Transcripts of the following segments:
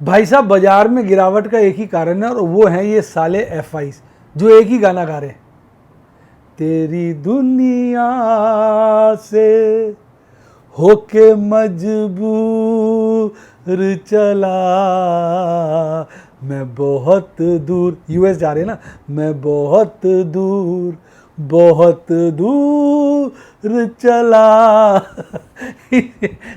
भाई साहब बाजार में गिरावट का एक ही कारण है और वो है ये साले FIs जो एक ही गाना गा रहे हैं, तेरी दुनिया से होके मजबूर चला मैं बहुत दूर, US जा रहे हैं ना, मैं बहुत दूर चला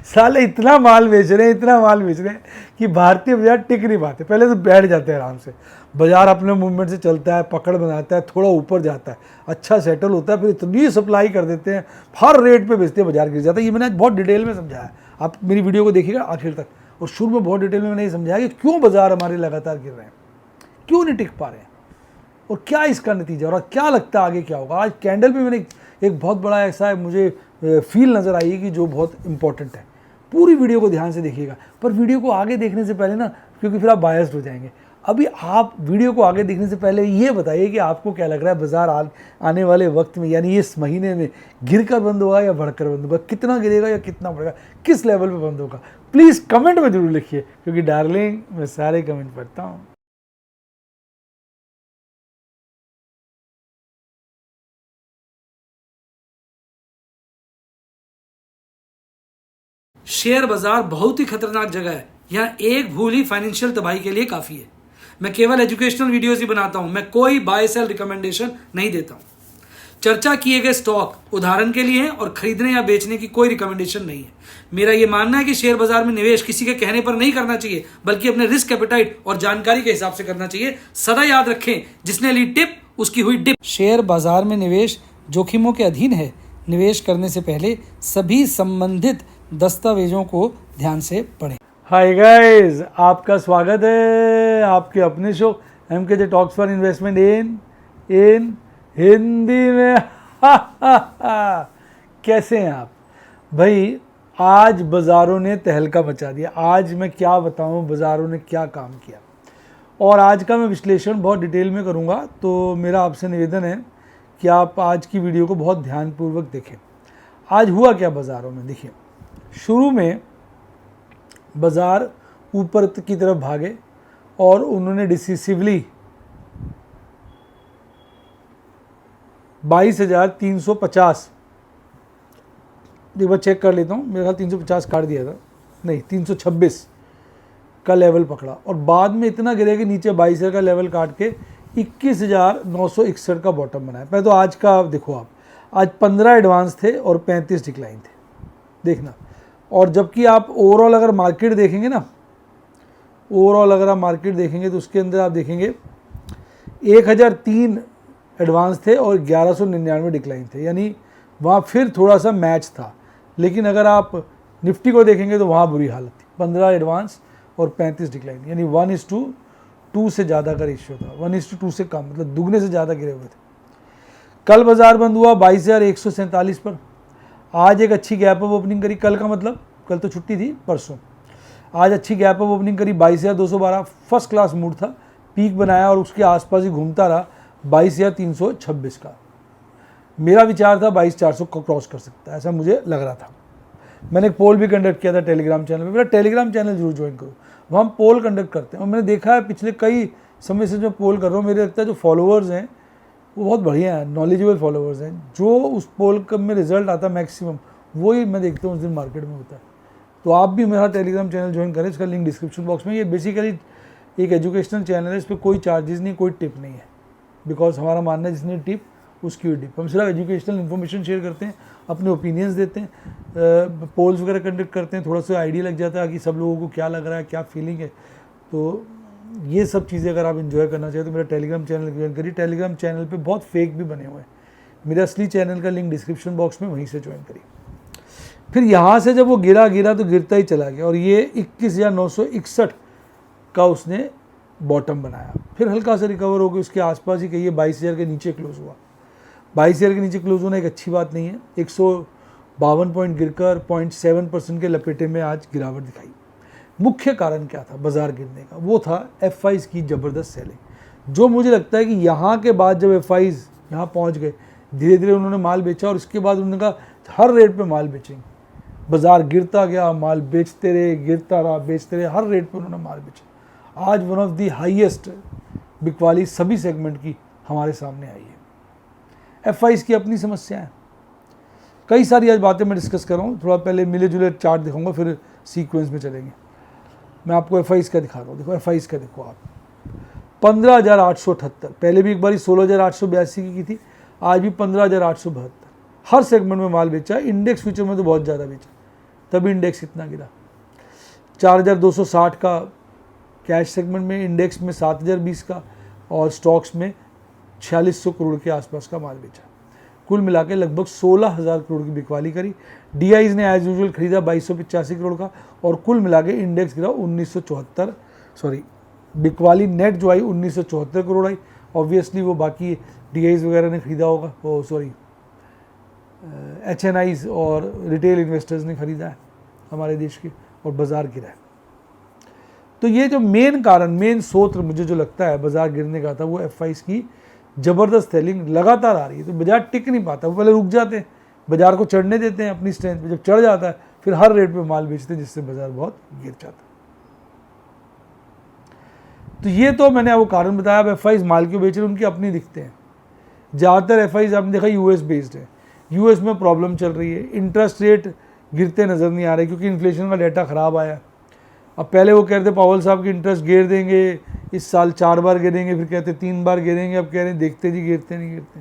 साले इतना माल बेच रहे हैं कि भारतीय बाजार टिक नहीं पाते। पहले तो बैठ जाते हैं आराम से, बाजार अपने मूवमेंट से चलता है, पकड़ बनाता है, थोड़ा ऊपर जाता है, अच्छा सेटल होता है, फिर इतनी सप्लाई कर देते हैं, हर रेट पे बेचते हैं, बाजार गिर जाता है। ये मैंने आज बहुत डिटेल में समझाया, आप मेरी वीडियो को देखिएगा आखिर तक। और शुरू में बहुत डिटेल में मैंने ये समझाया कि क्यों बाजार हमारे लगातार गिर रहे हैं, क्यों नहीं टिक पा रहे हैं और क्या इसका नतीजा और क्या लगता है आगे क्या होगा। आज कैंडल पे मैंने एक बहुत बड़ा ऐसा मुझे फील नज़र आई कि जो बहुत इंपॉर्टेंट है। पूरी वीडियो को ध्यान से देखिएगा, पर वीडियो को आगे देखने से पहले ना, क्योंकि फिर आप बायस्ड हो जाएंगे, अभी आप वीडियो को आगे देखने से पहले ये बताइए कि आपको क्या लग रहा है बाजार आने वाले वक्त में, यानी इस महीने में गिर कर बंद होगा या बढ़कर बंद होगा, कितना गिरेगा या कितना बढ़ेगा, किस लेवल पे बंद होगा। प्लीज़ कमेंट में जरूर लिखिए, क्योंकि डार्लिंग मैं सारे कमेंट पढ़ता हूँ। शेयर बाजार बहुत ही खतरनाक जगह है। यहाँ एक भूल ही फाइनेंशियल तबाही के लिए काफी है। मैं केवल एजुकेशनल वीडियोस ही बनाता हूं, मैं कोई बाय सेल रिकमेंडेशन नहीं देता हूं। चर्चा किए गए स्टॉक उदाहरण के लिए हैं और खरीदने या बेचने की कोई रिकमेंडेशन नहीं है। मेरा यह मानना है कि शेयर बाजार में निवेश किसी के कहने पर नहीं करना चाहिए, बल्कि अपने रिस्क एपेटाइट और जानकारी के हिसाब से करना चाहिए। सदा याद रखें, जिसने ली टिप उसकी हुई डिप। शेयर बाजार में निवेश जोखिमों के अधीन है। निवेश करने से पहले सभी संबंधित दस्तावेजों को ध्यान से पढ़ें। हाय गाइस, आपका स्वागत है आपके अपने show MKJ talks for investment इन हिंदी में। कैसे हैं आप भाई? आज बाज़ारों ने तहलका मचा दिया। आज मैं क्या बताऊं बाज़ारों ने क्या काम किया, और आज का मैं विश्लेषण बहुत डिटेल में करूंगा। तो मेरा आपसे निवेदन है कि आप आज की वीडियो को बहुत ध्यानपूर्वक देखें। आज हुआ क्या बाज़ारों में, देखिए। शुरू में बाज़ार ऊपर की तरफ भागे और उन्होंने डिसिसिवली 22,350, एक बार चेक कर लेता हूँ, मेरे ख्याल 350 काट दिया था, नहीं 326 का लेवल पकड़ा, और बाद में इतना गिरे कि नीचे 22,000 का लेवल काट के 21,961 का बॉटम बनाया। पहले तो आज का देखो आप, आज 15 एडवांस थे और 35 डिक्लाइन थे, देखना। और जबकि आप ओवरऑल अगर मार्केट देखेंगे ना, ओवरऑल अगर आप मार्केट देखेंगे तो उसके अंदर आप देखेंगे 1003 एडवांस थे और 1199 डिक्लाइन थे, यानी वहाँ फिर थोड़ा सा मैच था। लेकिन अगर आप निफ्टी को देखेंगे तो वहाँ बुरी हालत थी, 15 एडवांस और 35 डिक्लाइन, यानी 1:2 से ज़्यादा का रेशियो था, 1:2 से कम, मतलब दुगने से ज़्यादा गिरे हुए थे। कल बाजार बंद हुआ 22,147 पर। आज एक अच्छी गैप अप ओपनिंग करी, कल का मतलब कल तो छुट्टी थी, परसों। आज अच्छी गैप अप ओपनिंग करी 22,212, फर्स्ट क्लास मूड था, पीक बनाया और उसके आसपास ही घूमता रहा 22,326 का। मेरा विचार था 22,400 को क्रॉस कर सकता है, ऐसा मुझे लग रहा था। मैंने एक पोल भी कंडक्ट किया था टेलीग्राम चैनल पे, मेरा टेलीग्राम चैनल जरूर ज्वाइन करो, वहाँ हम पोल कंडक्ट करते हैं। और मैंने देखा है पिछले कई समय से जो पोल कर रहा हूँ, मेरे लगता है जो फॉलोअर्स हैं वो बहुत बढ़िया है, नॉलेजेबल फॉलोअर्स हैं। जो उस पोल का में रिजल्ट आता है मैक्सिमम, वही मैं देखता हूँ उस दिन मार्केट में होता है। तो आप भी मेरा टेलीग्राम चैनल ज्वाइन करें, इसका लिंक डिस्क्रिप्शन बॉक्स में। ये बेसिकली एक एजुकेशनल चैनल है, इस पर कोई चार्जेस नहीं, कोई टिप नहीं है, बिकॉज हमारा मानना है जिसने टिप उसकी हुई टिप। हम सिर्फ एजुकेशनल इन्फॉर्मेशन शेयर करते हैं, अपने ओपिनियंस देते हैं, पोल्स वगैरह कंडक्ट करते हैं, थोड़ा सा आइडिया लग जाता है कि सब लोगों को क्या लग रहा है, क्या फीलिंग है। तो ये सब चीज़ें अगर आप इन्जॉय करना चाहें तो मेरा टेलीग्राम चैनल ज्वाइन करिए। टेलीग्राम चैनल पे बहुत फेक भी बने हुए हैं, मेरे असली चैनल का लिंक डिस्क्रिप्शन बॉक्स में, वहीं से ज्वाइन करिए। फिर यहाँ से जब वो गिरा तो गिरता ही चला गया, और ये 21,961 का उसने बॉटम बनाया। फिर हल्का सा रिकवर हो गया, उसके आसपास ही कहिए 22,000 के नीचे क्लोज हुआ। 22,000 के नीचे क्लोज होना एक अच्छी बात नहीं है। 152 पॉइंट गिरकर 0.7% के लपेटे में आज गिरावट दिखाई। मुख्य कारण क्या था बाजार गिरने का? वो था FIs की ज़बरदस्त सेलिंग, जो मुझे लगता है कि यहाँ के बाद जब FIs यहाँ पहुँच गए, धीरे धीरे उन्होंने माल बेचा, और उसके बाद उन्होंने कहा हर रेट पे माल बेचेंगे। बाजार गिरता गया, माल बेचते रहे, गिरता रहा, बेचते रहे, हर रेट पे उन्होंने माल बेचा। आज वन ऑफ द हाईएस्ट बिकवाली सभी सेगमेंट की हमारे सामने आई है। एफआईज की अपनी समस्या है, कई सारी आज बातें मैं डिस्कस कर रहा हूँ। थोड़ा पहले मिले जुले चार्ट दिखाऊंगा, फिर सीक्वेंस में चलेंगे। मैं आपको एफआईज का दिखा रहा हूँ। देखो एफआईज का देखो आप 15,878, पहले भी एक बार 16,882 की थी, आज भी 15,872। हर सेगमेंट में माल बेचा। इंडेक्स फ्यूचर में तो बहुत ज़्यादा बेचा, तभी इंडेक्स इतना गिरा। 4,260 का कैश सेगमेंट में, इंडेक्स में 7,020 का, और स्टॉक्स में 4600 करोड़ के आसपास का माल बेचा। कुल मिला के लगभग 16,000 करोड़ की बिकवाली करी। डीआईज ने एज यूजुअल खरीदा 2285 करोड़ का, और कुल मिला के इंडेक्स गिरा 1974, सॉरी बिकवाली नेट जो आई 1974 करोड़ आई। ऑब्वियसली वो बाकी डीआईज वगैरह ने खरीदा होगा, वो सॉरी एचएनआईज और रिटेल इन्वेस्टर्स ने खरीदा है हमारे देश के, और बाजार गिरा है। तो ये जो मेन कारण, मेन स्रोत मुझे जो लगता है बाजार गिरने का था, वो एफआईज की ज़बरदस्त सेलिंग लगातार आ रही है। तो बाजार टिक नहीं पाता, वो पहले रुक जाते हैं, बाजार को चढ़ने देते हैं अपनी स्ट्रेंथ पे, जब चढ़ जाता है फिर हर रेट पे माल बेचते हैं, जिससे बाजार बहुत गिर जाता है। तो ये तो मैंने आपको कारण बताया। अब एफआईज माल क्यों बेच रहे हैं, उनकी अपनी दिखते हैं। ज़्यादातर एफआईज आपने देखा यूएस बेस्ड है, यूएस में प्रॉब्लम चल रही है, इंटरेस्ट रेट गिरते नज़र नहीं आ रहे क्योंकि इन्फ्लेशन का डाटा ख़राब आया। अब पहले वो कह रहे थे पावल साहब की इंटरेस्ट गिर देंगे, इस साल 4 बार गिरेंगे, फिर कहते 3 बार गिरेंगे, अब कह रहे हैं देखते जी गिरते नहीं गिरते,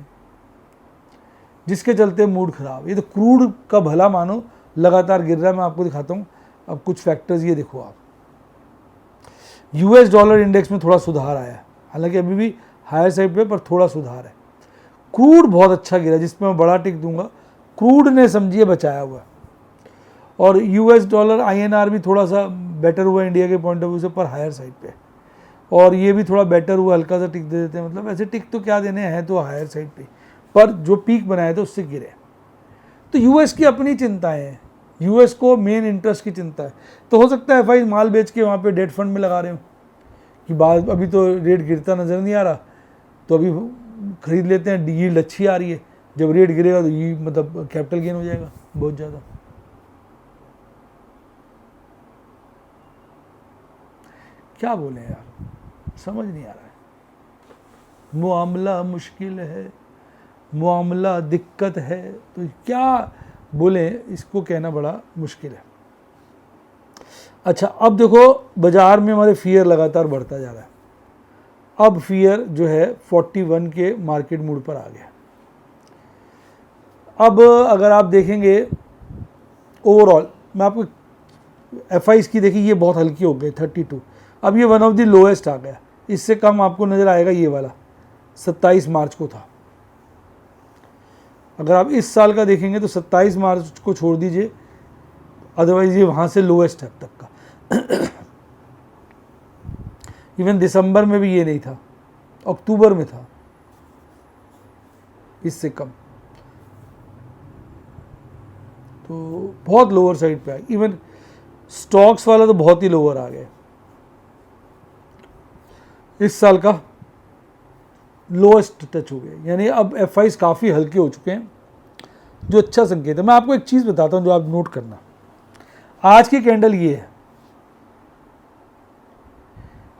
जिसके चलते मूड ख़राब। ये तो क्रूड का भला मानो लगातार गिर रहा है। मैं आपको दिखाता हूँ अब कुछ फैक्टर्स। ये देखो आप, यूएस डॉलर इंडेक्स में थोड़ा सुधार आया है, हालांकि अभी भी हायर साइड पे, पर थोड़ा सुधार है। क्रूड बहुत अच्छा गिरा, जिसमें मैं बड़ा टिक दूंगा। क्रूड ने समझिए बचाया हुआ, और यूएस डॉलर आईएनआर भी थोड़ा सा बेटर हुआ इंडिया के पॉइंट ऑफ व्यू से, पर हायर साइड पे। और ये भी थोड़ा बेटर हुआ, हल्का सा टिक दे देते हैं, मतलब ऐसे टिक तो क्या देने हैं, तो हायर साइड पे, पर जो पीक बनाया था उससे गिरे। तो यूएस की अपनी चिंताएं हैं, यूएस को मेन इंटरेस्ट की चिंता है। तो हो सकता है एफआई माल बेच के वहाँ पे डेट फंड में लगा रहे हो कि बाद अभी तो रेट गिरता नज़र नहीं आ रहा, तो अभी खरीद लेते हैं, यील्ड अच्छी आ रही है, जब रेट गिरेगा तो ये मतलब कैपिटल गेन हो जाएगा बहुत ज़्यादा। क्या बोले यार, समझ नहीं आ रहा है। मुआमला मुश्किल है, मुआमला दिक्कत है, तो क्या बोले, इसको कहना बड़ा मुश्किल है। अच्छा, अब देखो बाजार में हमारे फियर लगातार बढ़ता जा रहा है। अब फियर जो है 41 के मार्केट मूड पर आ गया। अब अगर आप देखेंगे ओवरऑल, मैं आपको एफआईज की देखिए, ये बहुत हल्की हो गई 32। अब ये वन ऑफ द लोएस्ट आ गया। इससे कम आपको नज़र आएगा ये वाला 27 मार्च को था। अगर आप इस साल का देखेंगे तो 27 मार्च को छोड़ दीजिए, अदरवाइज ये वहाँ से लोएस्ट है अब तक का। इवन दिसंबर में भी ये नहीं था, अक्टूबर में था इससे कम। तो बहुत लोअर साइड पे आ गया। इवन स्टॉक्स वाला तो बहुत ही लोअर आ गया, इस साल का लोएस्ट टच हो गया। यानी अब एफआईज काफ़ी हल्के हो चुके हैं, जो अच्छा संकेत है। मैं आपको एक चीज़ बताता हूं जो आप नोट करना। आज की कैंडल ये है,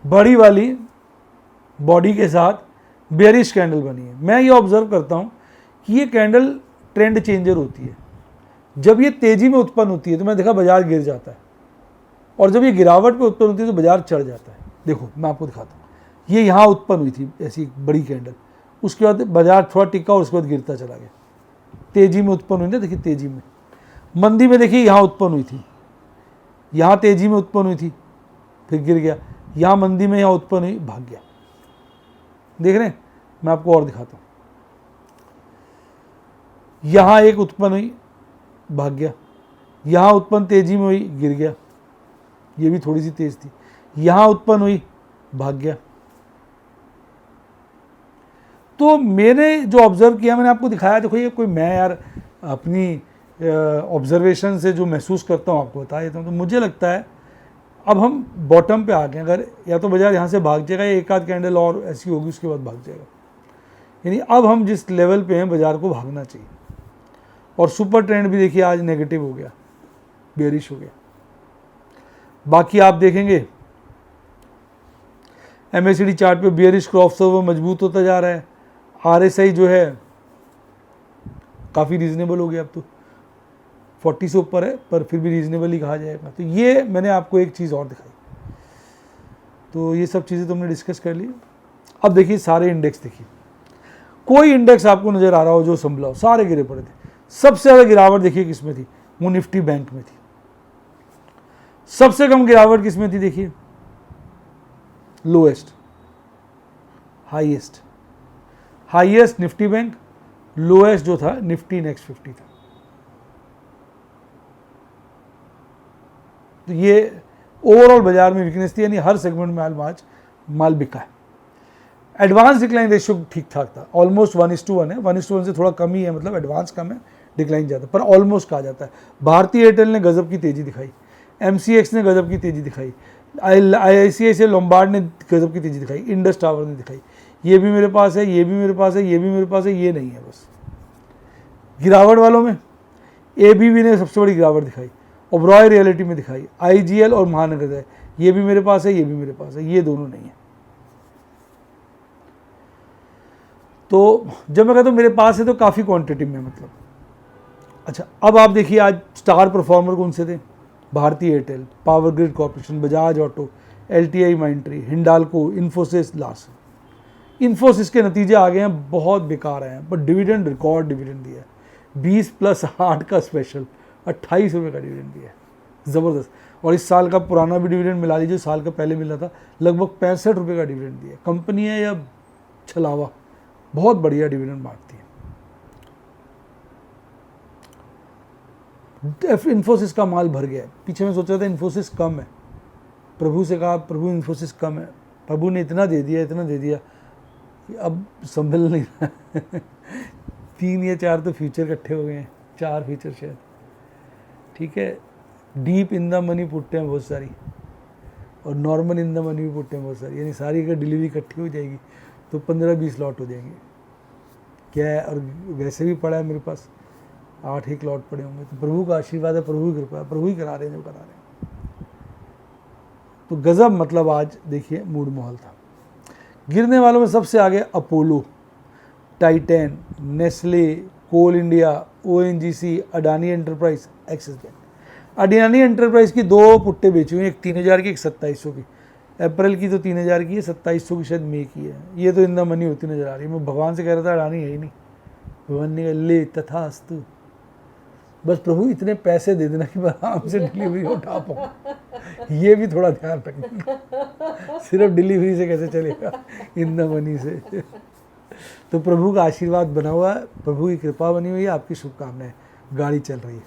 बड़ी वाली बॉडी के साथ बेयरिश कैंडल बनी है। मैं ये ऑब्जर्व करता हूं कि ये कैंडल ट्रेंड चेंजर होती है। जब ये तेज़ी में उत्पन्न होती है तो मैं देखा बाजार गिर जाता है, और जब ये गिरावट पे उत्पन्न होती है तो बाजार चढ़ जाता है। देखो मैं आपको दिखाता हूँ, ये यहाँ उत्पन्न हुई थी ऐसी बड़ी कैंडल, उसके बाद बाजार थोड़ा टिका और उसके बाद गिरता चला गया। तेज़ी में उत्पन्न हुई ना, देखिए तेज़ी में। मंदी में देखिए यहाँ उत्पन्न हुई थी, यहाँ तेज़ी में उत्पन्न हुई थी, फिर गिर गया। यहाँ मंदी में यहाँ उत्पन्न हुई, भाग गया। देख रहे हैं, मैं आपको और दिखाता हूँ। यहाँ एक उत्पन्न हुई, भाग गया। यहाँ उत्पन्न तेज़ी में हुई, गिर गया। ये भी थोड़ी सी तेज़ थी। यहाँ उत्पन्न हुई, भाग गया। तो मैंने जो ऑब्जर्व किया, मैंने आपको दिखाया। देखो ये कोई मैं यार अपनी ऑब्जर्वेशन से जो महसूस करता हूँ आपको बता देता हूँ। तो मुझे लगता है अब हम बॉटम पे आ गए। अगर या तो बाजार यहाँ से भाग जाएगा, एक आध कैंडल और ऐसी होगी, उसके बाद भाग जाएगा। यानी अब हम जिस लेवल पे हैं, बाजार को भागना चाहिए। और सुपर ट्रेंड भी देखिए आज नेगेटिव हो गया, बेरिश हो गया। बाकी आप देखेंगे MACD चार्ट पे बियरिश क्रॉसओवर मजबूत होता जा रहा है। RSI जो है काफ़ी रीजनेबल हो गया, अब तो 40 से ऊपर है, पर फिर भी रीजनेबल ही कहा जाएगा। तो ये मैंने आपको एक चीज़ और दिखाई। तो ये सब चीज़ें तो हमने डिस्कस कर ली। अब देखिए सारे इंडेक्स देखिए, कोई इंडेक्स आपको नज़र आ रहा हो जो संभला हो, सारे गिरे पड़े थे। सबसे ज़्यादा गिरावट देखिए किस में थी, वो निफ्टी बैंक में थी। सबसे कम गिरावट किस में थी देखिए, lowest, highest Nifty bank, lowest जो था निफ्टी नेक्स्ट 50 था। तो ये ओवरऑल बाजार में वीकनेस थी, यानी हर सेगमेंट में आज माल बिका है। एडवांस डिक्लाइन रेशियो ठीक ठाक था, ऑलमोस्ट 1:1 है। 1:1 से थोड़ा कम ही है, मतलब एडवांस कम है, डिक्लाइन ज़्यादा, पर ऑलमोस्ट कहा जाता है। भारतीय एयरटेल ने गजब की तेज़ी दिखाई, MCX ने गजब की तेज़ी दिखाई, ICICI लोम्बार्ड ने गजब की तेज़ी दिखाई, इंडस टावर ने दिखाई। ये भी मेरे पास है, ये भी मेरे पास है, ये भी मेरे पास है, ये नहीं है। बस गिरावट वालों में ABB ने सबसे बड़ी गिरावट दिखाई, ओबरॉय रियलिटी में दिखाई, IGL और महानगर है, ये भी मेरे पास है, ये भी मेरे पास है, ये दोनों नहीं है। तो जब मैं कहता हूँ मेरे पास है तो काफ़ी क्वांटिटी में, मतलब। अच्छा, अब आप देखिए आज स्टार परफॉर्मर कौन से थे, भारतीय Airtel, power grid corporation, Bajaj auto, LTI माइंट्री, Hindalco, Infosys, Larsen. Infosys के नतीजे आ गए हैं, बहुत बेकार आए हैं, पर डिविडेंड रिकॉर्ड डिविडेंड दिया है, 20+8 का स्पेशल, 28 रुपये का डिविडेंड दिया है, ज़बरदस्त। और इस साल का पुराना भी डिविडेंड मिला लीजिए, साल का पहले मिला था, लगभग 65 रुपये का डिविडेंड दिया है। कंपनी है या छलावा, बहुत बढ़िया डिविडेंड बांटती है। इन्फोसिस का माल भर गया है। पीछे मैं सोचा था इन्फोसिस कम है, प्रभु से कहा प्रभु इन्फोसिस कम है, प्रभु ने इतना दे दिया कि अब संभल नहीं रहा। 3 या 4 तो फ्यूचर इकट्ठे हो गए हैं, 4 फ्यूचर शायद, ठीक है। डीप इन द मनी पुट्टे हैं बहुत सारी, और नॉर्मल इन द मनी भी पुट्टे हैं बहुत सारी, यानी सारी अगर डिलीवरी इकट्ठी हो जाएगी तो 15-20 लॉट हो जाएंगे, क्या है। और वैसे भी पड़ा है मेरे पास 8 लॉट पड़े होंगे। तो प्रभु का आशीर्वाद है, प्रभु की कृपा है, प्रभु ही करा रहे हैं जो करा रहे हैं। तो गजब, मतलब आज देखिए मूड माहौल था। गिरने वालों में सबसे आगे अपोलो, टाइटन, नेस्ले, कोल इंडिया, ONGC, अडानी एंटरप्राइज, एक्सिस बैंक। अडानी एंटरप्राइज की 2 पुट्टे बेची हुई, एक 3000 की, एक 2700 की। अप्रैल की तो 3000 की है, 2700 की शायद मई की है। ये तो इन द मनी होती नजर आ रही है। मैं भगवान से कह रहा था अडानी है ही नहीं, भगवान ने ले तथास्तु, बस प्रभु इतने पैसे दे देना कि मैं आराम से डिलीवरी उठा पाऊँ। ये भी थोड़ा ध्यान रखना, सिर्फ डिलीवरी से कैसे चलेगा, इन द मनी से। तो प्रभु का आशीर्वाद बना हुआ है, प्रभु की कृपा बनी हुई है, आपकी शुभकामनाएं, गाड़ी चल रही है।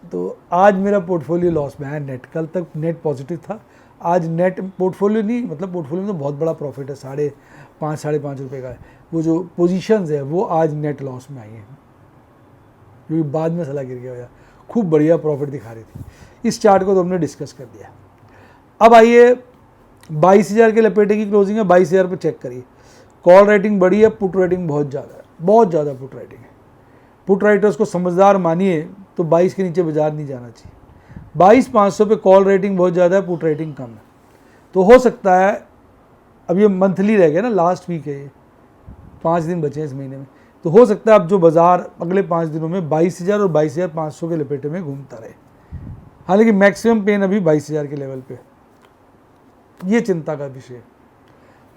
तो आज मेरा पोर्टफोलियो लॉस में है नेट, कल तक नेट पॉजिटिव था, आज नेट पोर्टफोलियो नहीं, मतलब पोर्टफोलियो में तो बहुत बड़ा प्रॉफिट है, 5.5 रुपये का है। वो जो पोजीशंस है वो आज नेट लॉस में आई हैं, क्योंकि बाद में सला गिर गया, खूब बढ़िया प्रॉफिट दिखा रही थी। इस चार्ट को तो हमने डिस्कस कर दिया। अब आइए 22,000 के लपेटे की क्लोजिंग है, 22,000 पे चेक करिए। कॉल राइटिंग बड़ी है, पुट राइटिंग बहुत ज़्यादा है, बहुत ज़्यादा पुट राइटिंग है। पुट राइटर्स को समझदार मानिए तो 22 के नीचे बाजार नहीं जाना चाहिए। 22,500 पे कॉल रेटिंग बहुत ज़्यादा है, पुट रेटिंग कम है। तो हो सकता है, अब ये मंथली रह गया ना, लास्ट वीक है ये, 5 दिन बचे हैं इस महीने में, तो हो सकता है अब जो बाजार अगले 5 दिनों में 22,000 और 22,500 के लपेटे में घूमता रहे। हालांकि मैक्सिमम पेन अभी 22,000 के लेवल पे, ये चिंता का विषय है।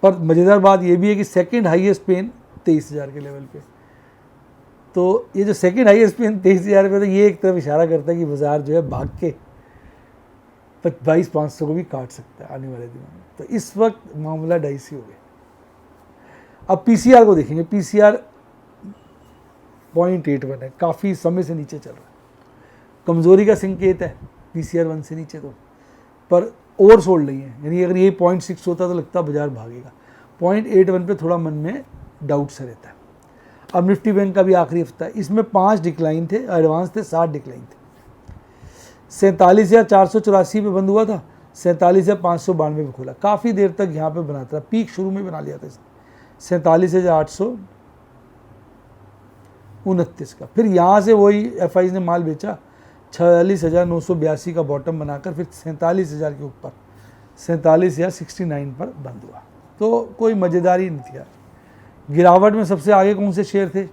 पर मज़ेदार बात ये भी है कि सेकंड हाईएस्ट पेन 23,000 के लेवल पे। तो ये जो सेकंड हाईएस्ट पेन 23,000 पे, तो ये एक तरफ इशारा करता है कि बाजार जो है भाग के 22,500 को भी काट सकता है आने वाले दिनों में। तो इस वक्त मामला डाइसी हो गया। अब पीसीआर को देखेंगे, पीसीआर 0.81 है, काफ़ी समय से नीचे चल रहा है, कमज़ोरी का संकेत है पीसीआर 1 से नीचे। तो पर ओवरसोल्ड नहीं है, यानी अगर ये 0.6 होता तो लगता बाजार भागेगा। 0.81 पे थोड़ा मन में डाउट सा रहता है। अब निफ्टी बैंक का भी आखिरी हफ्ता है, इसमें 5 डिक्लाइन थे, एडवांस थे, 7 डिक्लाइन थे। 47,484 पे बंद हुआ था, 47,592 पे खोला, काफ़ी देर तक यहाँ पे बनाता था, पीक शुरू में बना लिया था इसने 47,829 का। फिर यहाँ से वही एफआई ने माल बेचा, 46,982 का बॉटम बनाकर फिर 47,000 के ऊपर 47 या 69 पर बंद हुआ। तो कोई मज़ेदारी नहीं थी यार। गिरावट में सबसे आगे कौन से शेयर थे?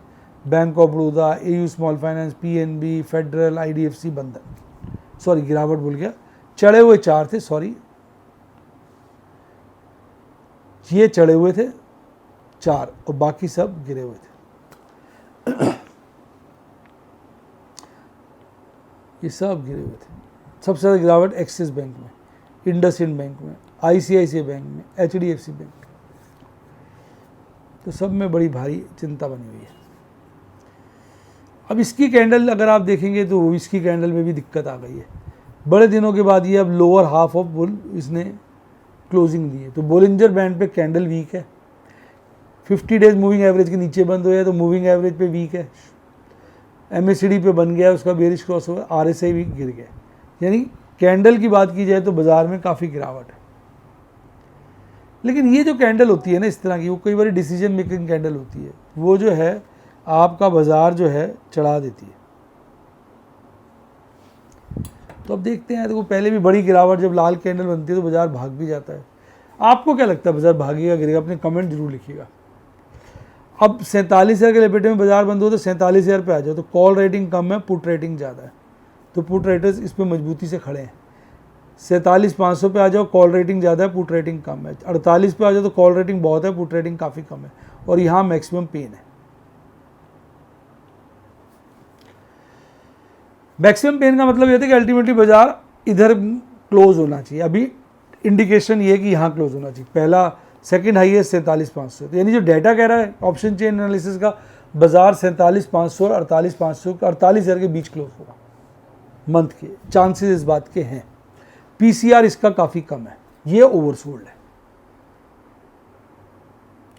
Bank of Baroda, AU small finance, PNB, federal, IDFC, बंधन। सॉरी, गिरावट भूल गया, चढ़े हुए 4 थे, सॉरी, ये चढ़े हुए थे 4 और बाकी सब गिरे हुए थे। ये सब गिरे हुए थे। सबसे ज़्यादा गिरावट एक्सिस बैंक में, इंडसइंड बैंक में, आईसीआईसीआई बैंक में, एचडीएफसी बैंक में। तो सब में बड़ी भारी चिंता बनी हुई है। अब इसकी कैंडल अगर आप देखेंगे तो इसकी कैंडल में भी दिक्कत आ गई है। बड़े दिनों के बाद ये अब लोअर हाफ ऑफ बुल इसने क्लोजिंग दी है। तो बोलिंजर बैंड पे कैंडल वीक है, 50 डेज मूविंग एवरेज के नीचे बंद हुआ है, तो मूविंग एवरेज पे वीक है। एमएससीडी पे बन गया, उसका बेरिश क्रॉस ओवर, आरएसआई भी गिर गया। यानी कैंडल की बात की जाए तो बाजार में काफ़ी गिरावट है। लेकिन ये जो कैंडल होती है ना इस तरह की, वो कई बार डिसीजन मेकिंग कैंडल होती है, वो जो है आपका बाजार जो है चढ़ा देती है। तो अब देखते हैं, देखो पहले भी बड़ी गिरावट जब लाल कैंडल बनती है तो बाजार भाग भी जाता है। आपको क्या लगता है बाजार भागेगा गिरेगा? अपने कमेंट जरूर लिखिएगा। अब 47,000 के लपेटे में बाजार बंद हो तो 47,000 पे आ जाओ। तो कॉल रेटिंग कम है, पुट रेटिंग ज़्यादा है, तो पुट रेटर्स इस पर मजबूती से खड़े हैं। 47,500 पे आ जाओ, कॉल रेटिंग ज़्यादा है, पुट रेटिंग कम है। 48 पे आ जाओ तो कॉल रेटिंग बहुत है, पुट रेटिंग काफ़ी कम है, और यहाँ मैक्सिमम पेन है। मैक्सिमम पेन का मतलब ये था कि अल्टीमेटली बाजार इधर क्लोज होना चाहिए। अभी इंडिकेशन ये कि यहाँ क्लोज होना चाहिए। पहला सेकंड हाईएस्ट 47,500, तो यानी जो डाटा कह रहा है ऑप्शन चेन एनालिसिस का, बाजार 47,500 और 48,500 48,000 के बीच क्लोज होगा मंथ के चांसेस इस बात के हैं। पीसीआर इसका काफ़ी कम है, ये ओवरसोल्ड है।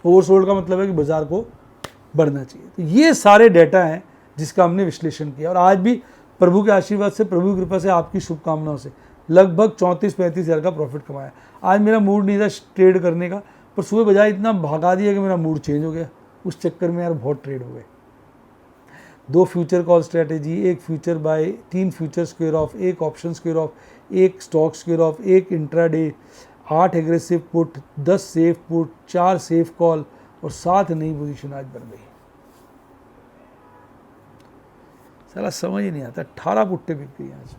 ओवरसोल्ड का मतलब है कि बाजार को बढ़ना चाहिए। तो ये सारे डाटा हैं जिसका हमने विश्लेषण किया, और आज भी प्रभु के आशीर्वाद से, प्रभु की कृपा से, आपकी शुभकामनाओं से लगभग 34-35 हज़ार का प्रॉफिट कमाया। आज मेरा मूड नहीं था ट्रेड करने का, पर सुबह बाजार इतना भगा दिया कि मेरा मूड चेंज हो गया। उस चक्कर में यार बहुत ट्रेड हो गए। 2 future call strategy, 1 future buy, 3 future square off, 1 option square off, 1 stock square off, 1 intraday, 8 aggressive put, 10 safe put, 4 safe call और 7 नई पोजीशन आज बन गई। साला समझ ही नहीं आता, 18 पुट्टे बिक गई आज।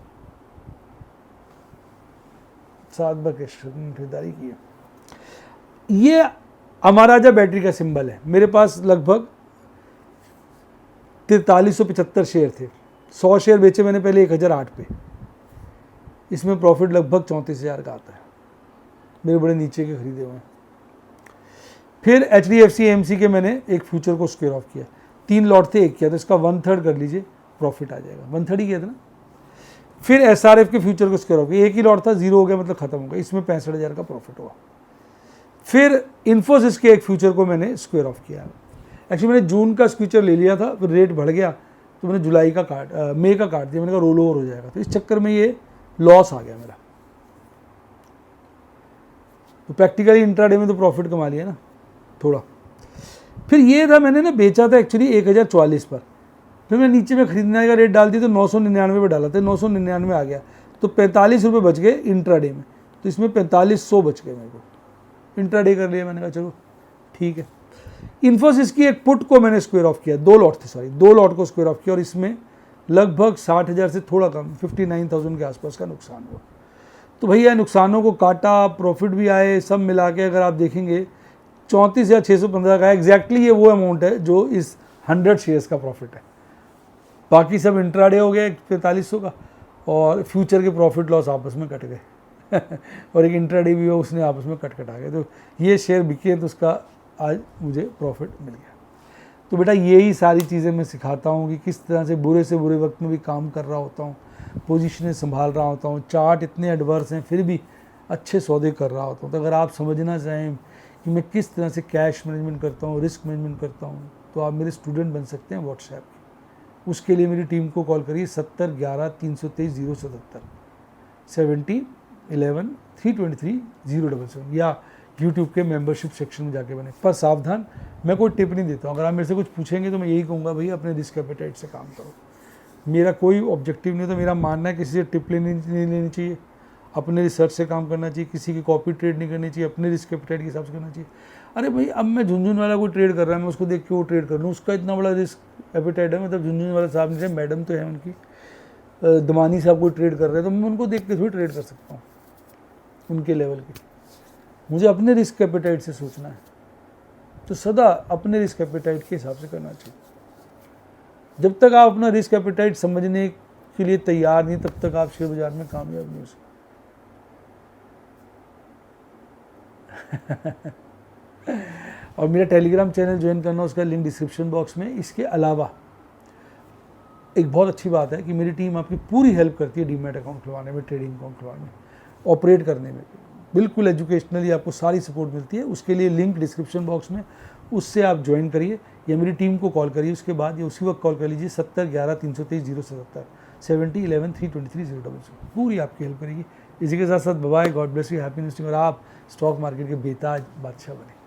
7 बार खरीदारी की है। ये अमाराजा बैटरी का सिंबल है। मेरे पास लगभग 4375 शेयर थे। 100 शेयर बेचे मैंने पहले 1008 पे। इसमें प्रॉफिट लगभग 34,000 का आता है। मेरे बड़े नीचे के खरीदे हुए हैं। फिर HDFC AMC के मैंने एक फ्यूचर को स्क्वायर ऑफ किया। 3 लॉट थे, एक किया, तो इसका 1/3 कर लीजिए, प्रॉफिट आ जाएगा। 1/3 ही किया था ना। फिर SRF के फ्यूचर को स्क्वायर ऑफ किया, एक ही लॉट था, 0 हो गया मतलब खत्म हो गया, इसमें 65,000 का प्रॉफिट हुआ। फिर इन्फोसिस के एक फ्यूचर को मैंने स्क्वायर ऑफ किया। एक्चुअली मैंने जून का फ्यूचर ले लिया था, फिर रेट बढ़ गया तो मैंने जुलाई का मई का काट दिया। मैंने कहा रोल ओवर हो जाएगा, तो इस चक्कर में ये लॉस आ गया मेरा। तो प्रैक्टिकली इंट्राडे में तो प्रॉफिट कमा लिया ना थोड़ा। फिर ये था, मैंने ना बेचा था एक्चुअली 1044 पर, फिर मैं नीचे में खरीदने का रेट डाल दी तो 999 पे डाला था, 999 आ गया, तो 45 रुपये बच गए इंट्राडे में। तो इसमें 4500 बच गए मेरे को, इंट्राडे कर लिया। मैंने कहा चलो ठीक है। इन्फोसिस की एक पुट को मैंने स्क्वायर ऑफ किया, 2 लॉट थे, सॉरी 2 लॉट को स्क्वायर ऑफ किया, और इसमें लगभग 60,000 से थोड़ा कम 59,000 के आसपास का नुकसान हुआ। तो भैया नुकसानों को काटा, प्रॉफिट भी आए, सब मिला के अगर आप देखेंगे 34,615 का एग्जैक्टली ये वो अमाउंट है जो इस 100 शेयर्स का प्रॉफिट है। बाकी सब इंट्राडे हो गए 4500 का, और फ्यूचर के प्रॉफिट लॉस आपस में कट गए और एक इंट्राडे भी हो, उसने आपस में कट आ गए। तो ये शेयर बिके तो उसका आज मुझे प्रॉफिट मिल गया। तो बेटा यही सारी चीज़ें मैं सिखाता हूँ कि किस तरह से बुरे वक्त में भी काम कर रहा होता हूँ, पोजीशनें संभाल रहा होता हूँ, चार्ट इतने एडवर्स हैं फिर भी अच्छे सौदे कर रहा होता हूँ। तो अगर आप समझना चाहें कि मैं किस तरह से कैश मैनेजमेंट करता हूँ, रिस्क मैनेजमेंट करता हूँ, तो आप मेरे स्टूडेंट बन सकते हैं व्हाट्सएप के। उसके लिए मेरी टीम को कॉल करिए 70 11 323 077 70 11 323 077 या यूट्यूब के मेंबरशिप सेक्शन में जाके बने। पर सावधान, मैं कोई टिप नहीं देता हूँ। अगर आप मेरे से कुछ पूछेंगे तो मैं यही कहूँगा भैया अपने रिस्क एपेटाइट से काम करो। मेरा कोई ऑब्जेक्टिव नहीं होता, मेरा मानना है किसी से टिप नहीं लेनी चाहिए। अपने रिसर्च से काम करना चाहिए, किसी की कॉपी ट्रेड नहीं करनी चाहिए, अपने रिस्क एपेटाइट के हिसाब से करना चाहिए। अरे भाई अब मैं झुनझुन वाला कोई ट्रेड कर रहा है, मैं उसको देख के वो ट्रेड कर लूँ, उसका इतना बड़ा रिस्क एपेटाइट है, मतलब झुनझुन वाला साहब नहीं, मैडम तो है उनकी, दमानी साहब कोई ट्रेड कर रहे हैं तो मैं उनको देख के थोड़ी ट्रेड कर सकता हूँ उनके लेवल की। मुझे अपने रिस्क एपेटाइट से सोचना है, तो सदा अपने रिस्क एपेटाइट के हिसाब से करना चाहिए। जब तक आप अपना रिस्क एपेटाइट समझने के लिए तैयार नहीं, तब तक आप शेयर बाजार में कामयाब नहीं हो सकते। और मेरा टेलीग्राम चैनल ज्वाइन करना, उसका लिंक डिस्क्रिप्शन बॉक्स में। इसके अलावा एक बहुत अच्छी बात है कि मेरी टीम आपकी पूरी हेल्प करती है डीमैट अकाउंट खुलवाने में, ट्रेडिंग अकाउंट खुलवाने में, ऑपरेट करने में, बिल्कुल एजुकेशनली आपको सारी सपोर्ट मिलती है। उसके लिए लिंक डिस्क्रिप्शन बॉक्स में, उससे आप ज्वाइन करिए या मेरी टीम को कॉल करिए, उसके बाद या उसी वक्त कॉल कर लीजिए 70 11 323 077 70 11 323 000, पूरी आपकी हेल्प करेगी। इसी के साथ साथ bye, god bless you, happy investing, और आप स्टॉक मार्केट के बेताज बादशाह बने।